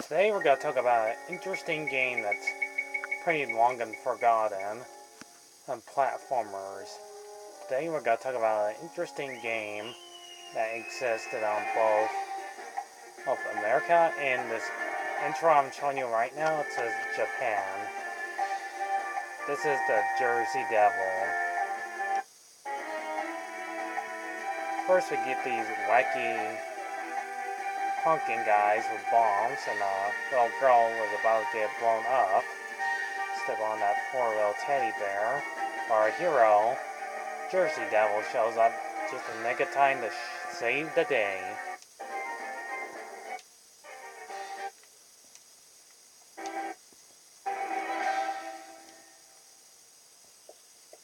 Today we're going to talk about an interesting game that's pretty long and forgotten on platformers. Today we're going to talk about an interesting game that existed on both America and this intro I'm showing you right now. It says Japan. This is the Jersey Devil. First we get these wacky pumpkin guys with bombs, and a little girl was about to get blown up. Step on that poor little teddy bear. Our hero, Jersey Devil, shows up just in the nick of time to save the day.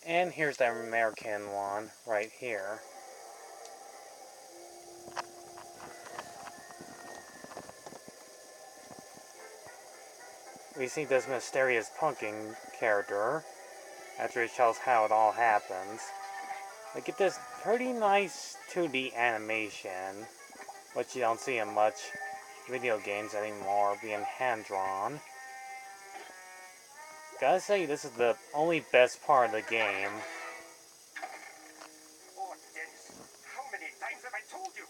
And here's the American one right here. We see this mysterious pumpkin character after it shows how it all happens. We get this pretty nice 2D animation, which you don't see in much video games anymore, being hand-drawn. Gotta say, this is the only best part of the game. Oh, Dennis, how many times have I told you?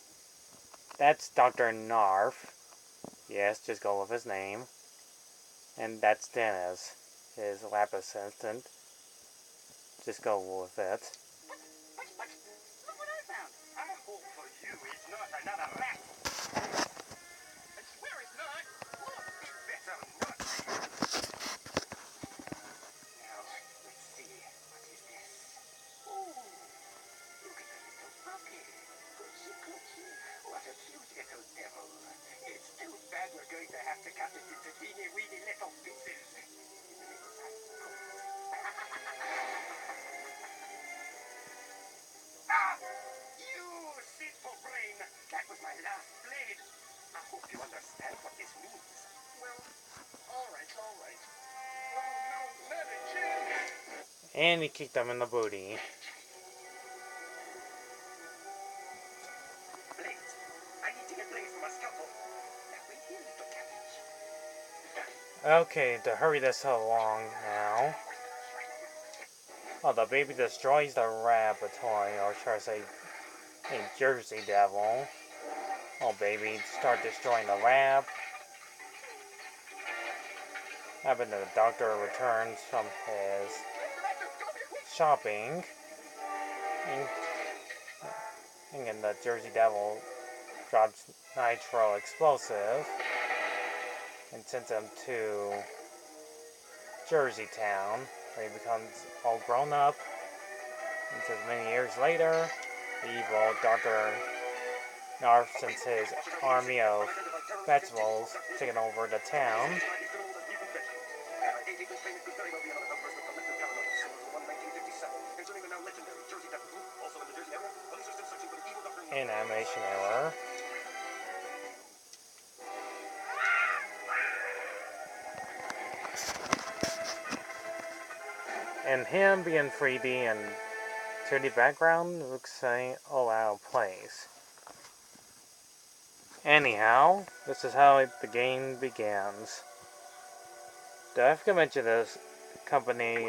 That's Dr. Narf. Yes, just go with his name. And that's Dennis, his lab assistant. Just go with it. What? Look what I found. I hope for you it's not another rat. I swear it's not. Look, it better not be. Now, let's see. What is this? Oh, look at the little puppy. Coochie. What a cute little devil. It's too bad we're going to have to cut it into teeny-weeny little pieces. Ah! You simple brain! That was my last blade. I hope you understand what this means. Well, all right. Oh, no, not again. And he kicked him in the booty. Blades. I need to get blades from a scalpel. Now wait here, little cabbage. Okay, to hurry this along now. Oh, the baby destroys the laboratory, or should I say, a Jersey Devil. Oh, baby, start destroying the lab. Happened the doctor returns from his shopping. And the Jersey Devil drops nitro explosive and sends him to Jersey Town, where he becomes all grown up. And says many years later, the evil Dr. Narf sends his army of vegetables taking over the town. An animation error. And him being 3D and 2D background looks all out of place. Anyhow, this is how the game begins. I forgot to mention this company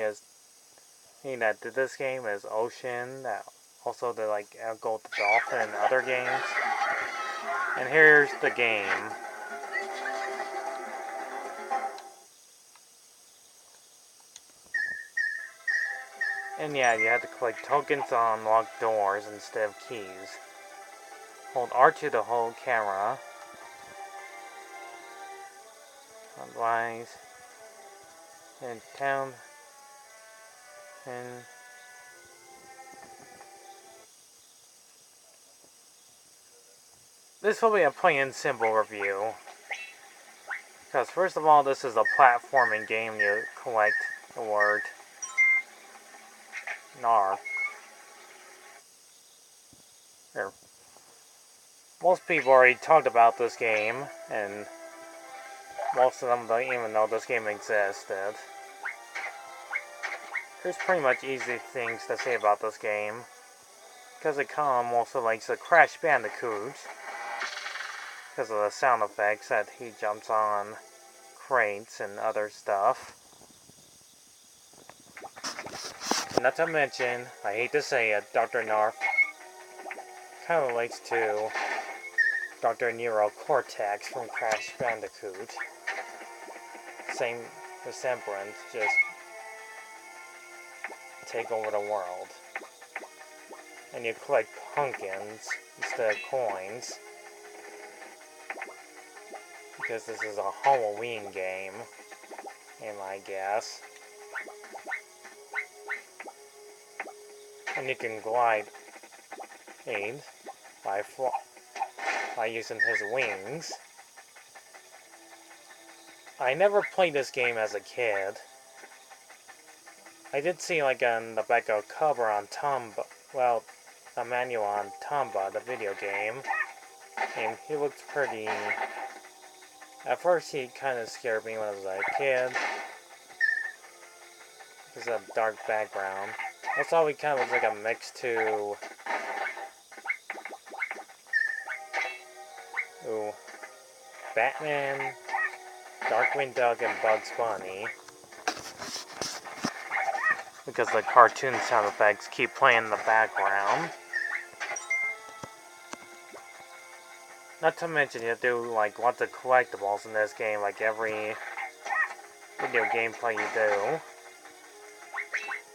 that did this game is Ocean, that also did like Gold Dolphin and other games. And here's the game. And yeah, you have to collect tokens to unlock doors instead of keys. Hold R2 to hold camera. Otherwise, in town, and this will be a plain and simple review. Because first of all, this is a platforming game. You collect the word NAR. Here. Most people already talked about this game, and most of them don't even know this game existed. There's pretty much easy things to say about this game, because it kind of also likes the Crash Bandicoot. because of the sound effects that he jumps on crates and other stuff. Not to mention, I hate to say it, Dr. Narf kind of relates to Dr. Nero Cortex from Crash Bandicoot. Same resemblance, just take over the world. And you collect pumpkins instead of coins. Because this is a Halloween game, in my guess. And you can glide aid by using his wings. I never played this game as a kid. I did see like on the back of a cover on Tomba, well, a manual on Tomba, the video game. And he looked pretty... At first he kind of scared me when I was a kid. Because of a dark background. I thought he kind of looks like a mix to... Ooh. Batman, Darkwing Duck, and Bugs Bunny. Because the cartoon sound effects keep playing in the background. Not to mention you do like lots of collectibles in this game, like every video gameplay you do.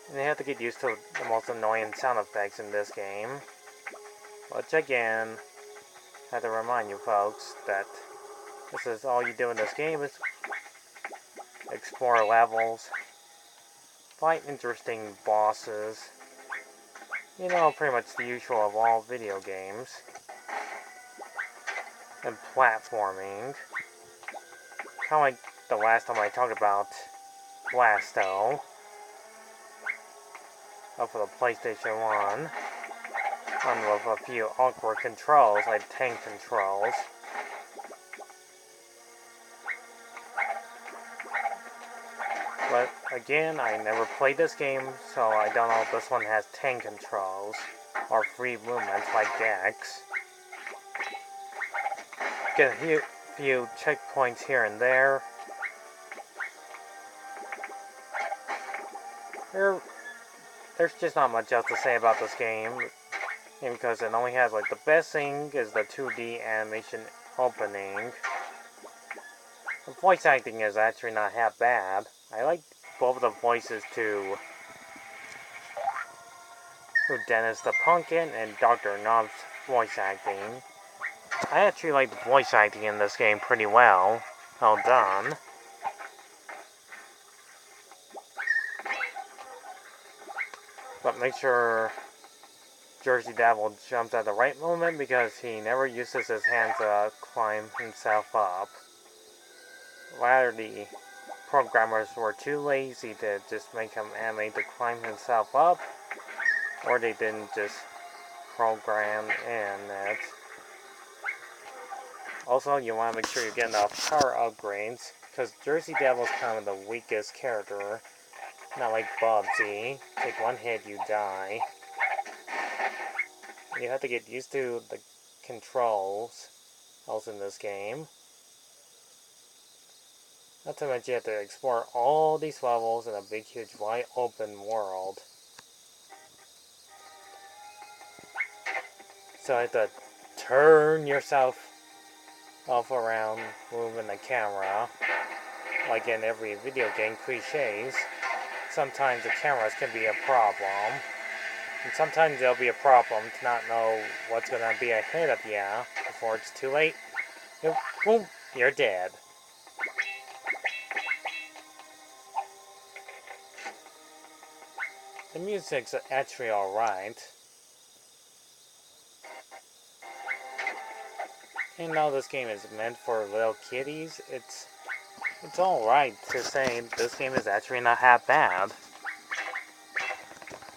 And you have to get used to the most annoying sound effects in this game. Which again, I have to remind you folks that this is all you do in this game is explore levels, fight interesting bosses. You know, pretty much the usual of all video games. And platforming. Kind of like the last time I talked about Blasto. Up for the PlayStation 1. And with a few awkward controls, like tank controls. But again, I never played this game, so I don't know if this one has tank controls. Or free movements like Dex. Get a few checkpoints here and there. There's just not much else to say about this game. Because it only has, like, the best thing is the 2D animation opening. The voice acting is actually not half bad. I like both of the voices to Dennis the Pumpkin and Dr. Knob's voice acting. I actually like the voice acting in this game pretty well. Well done. But make sure Jersey Devil jumps at the right moment because he never uses his hands to climb himself up. Rather, the programmers were too lazy to just make him animate to climb himself up, or they didn't just program in it. Also, you want to make sure you get enough power upgrades, because Jersey Devil's kind of the weakest character. Not like Bubsy. Take one hit, you die. And you have to get used to the controls also in this game. Not to mention you have to explore all these levels in a big, huge, wide open world. So you have to turn yourself off around moving the camera. Like in every video game cliches. Sometimes the cameras can be a problem. And sometimes there'll be a problem to not know what's going to be ahead of you before it's too late. Boom, you're dead. The music's actually alright. And though this game is meant for little kiddies, it's alright to say this game is actually not half bad.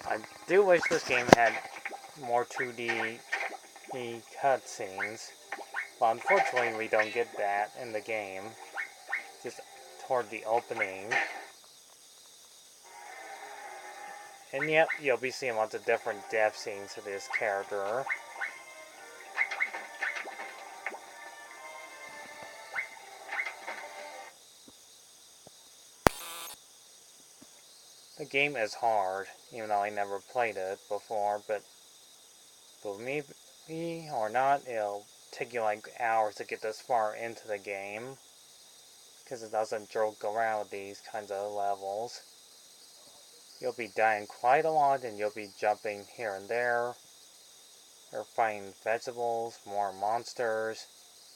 I do wish this game had more 2D cutscenes, but unfortunately we don't get that in the game, just toward the opening. And yet, you'll be seeing lots of different death scenes of this character. The game is hard, even though I never played it before, but believe me or not, it'll take you like hours to get this far into the game, because it doesn't joke around with these kinds of levels. You'll be dying quite a lot, and you'll be jumping here and there, or fighting vegetables, more monsters,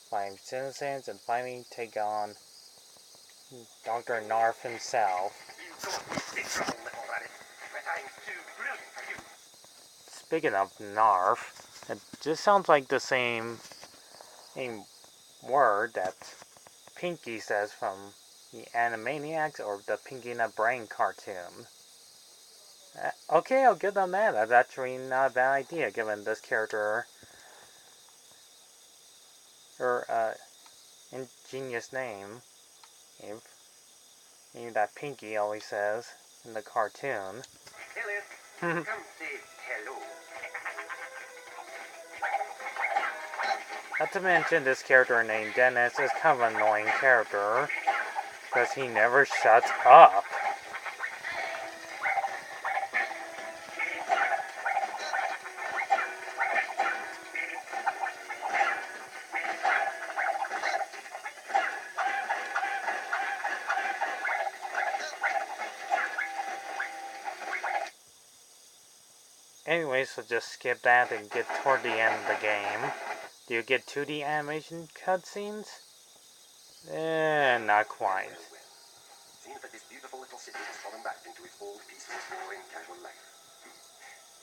fighting citizens, and finally take on Dr. Narf himself. Speaking of Narf, it just sounds like the same word that Pinky says from the Animaniacs or the Pinky and the Brain cartoon. Okay, I'll give them that. That's actually not a bad idea, given this character, her ingenious name that Pinky always says in the cartoon. Hello. Come say hello. Not to mention, this character named Dennis is kind of an annoying character, because he never shuts up. Anyway, so just skip that and get toward the end of the game. Do you get 2D animation cutscenes? Not quite. Seems that this beautiful little city has fallen back into its old, peaceful, boring, casual life.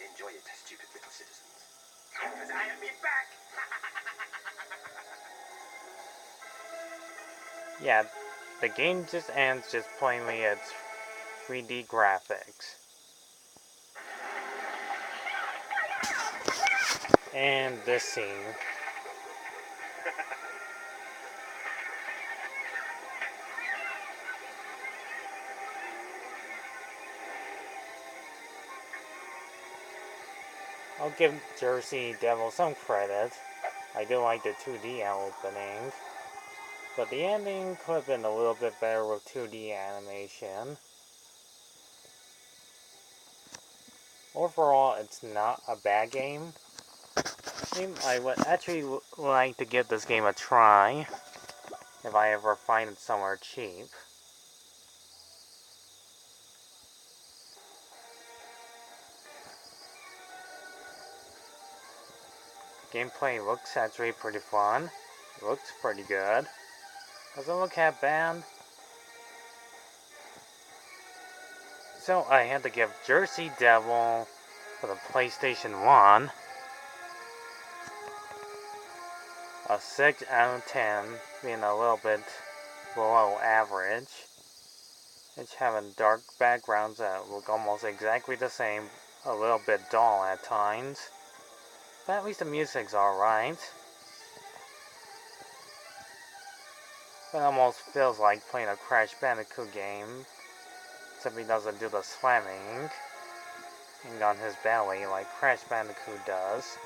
Enjoy it, stupid little citizens. Because I'll be back! Yeah, the game just ends just plainly its 3D graphics. And this scene. I'll give Jersey Devil some credit. I do like the 2D opening, but the ending could have been a little bit better with 2D animation. Overall, it's not a bad game. I would actually like to give this game a try if I ever find it somewhere cheap. Gameplay looks actually pretty fun. It looks pretty good. Doesn't look that bad. So I had to give Jersey Devil for the PlayStation 1 a 6 out of 10, being a little bit below average. It's having dark backgrounds that look almost exactly the same, a little bit dull at times. But at least the music's alright. It almost feels like playing a Crash Bandicoot game, except he doesn't do the slamming on his belly like Crash Bandicoot does.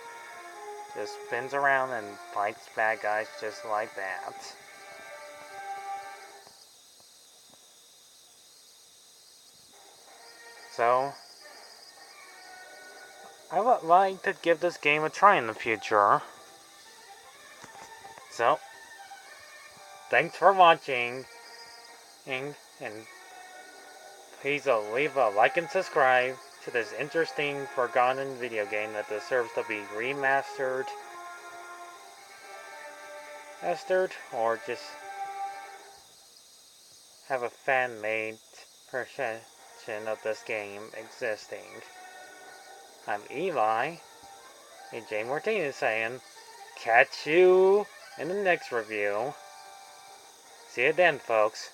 Just spins around and fights bad guys just like that. So, I would like to give this game a try in the future. So, thanks for watching, and please leave a like and subscribe to this interesting, forgotten video game that deserves to be remastered, or just have a fan-made version of this game existing. I'm Eli, and Jay Martinez saying, catch you in the next review. See you then, folks.